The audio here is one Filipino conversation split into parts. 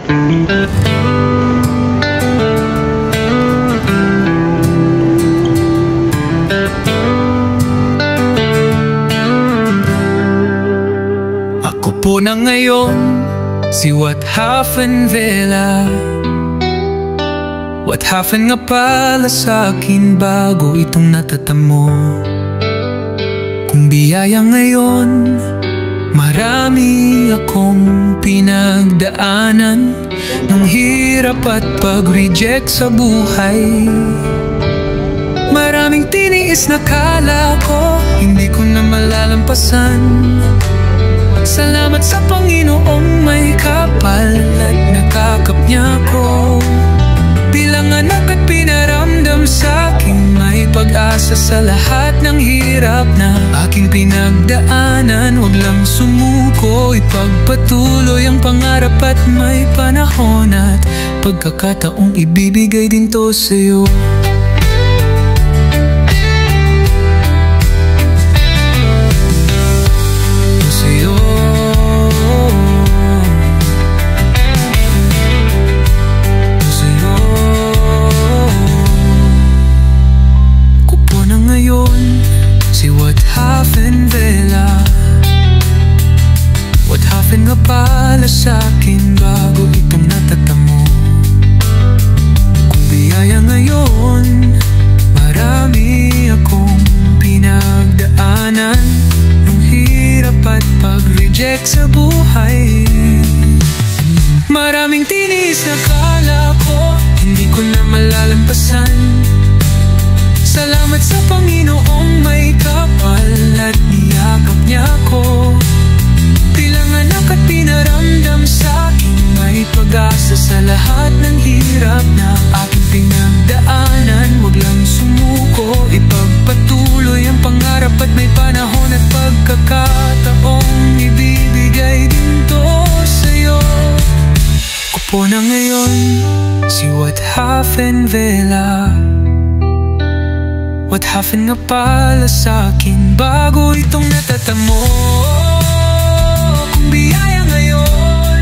Ako po na ngayon si What Happened Vela. What happened nga pala sa akin bago itong natatamo? Kung biyaya ngayon, marami akong pinagdaanan ng hirap at pag-reject sa buhay. Maraming tiniis na kala ko hindi ko na malalampasan. Salamat sa Panginoong may kapal at nakakap niya ko. Bilang anak at pinaramdam sa'king may pag-asa sa lahat ng hirap na aking pinagdaanan. Huwag lang sumuko, ipagpatuloy ang pangarap at may panahon at pagkakataong ibibigay din to sa'yo. Si What Happened Vela. What happened nga pala sa'kin bago itong natatamo? Kung biyaya ngayon, marami akong pinagdaanan ng hirap at pag-reject sa buhay. Maraming tinis na kala ko hindi ko na malalampasan. Salamat sa Panginoong may kapal at niyakap niya ko. Bilang anak at pinaramdam sa'king may pag-asa sa lahat ng hirap na aking pinagdaanan. Huwag lang sumuko, ipagpatuloy ang pangarap at may panahon at pagkakataong ibibigay din to sa'yo. Ako po na ngayon si What Happened Vela. What happened nga pala sa'kin bago itong natatamo? Kung biyaya ngayon,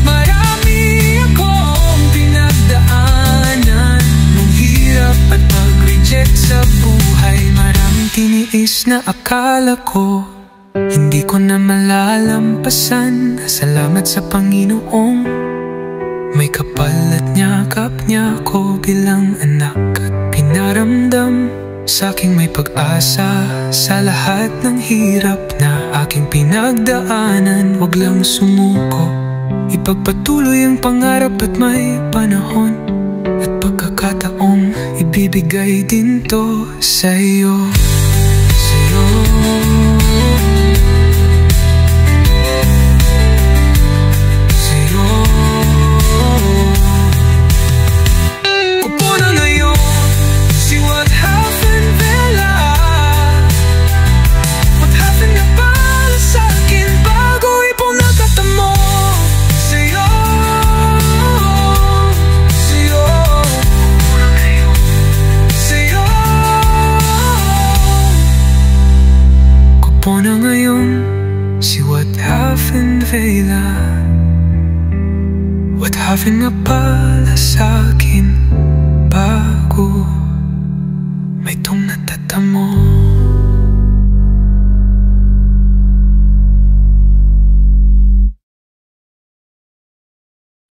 marami akong pinagdaanan ng hirap at pag-reject sa buhay. Maraming tiniis na akala ko hindi ko na malalampasan. Salamat sa Panginoong may kapal at niyakap niya ko bilang anak at pinaramdam sa'king may pag-asa sa lahat ng hirap na aking pinagdaanan. Huwag lang sumuko, ipagpatuloy ang pangarap at may panahon at pagkakataong ibibigay din to sa'yo. Sa'yo. Na ngayon si What Happened Vela. What happened nga pala sa'kin bago may itong natatamo?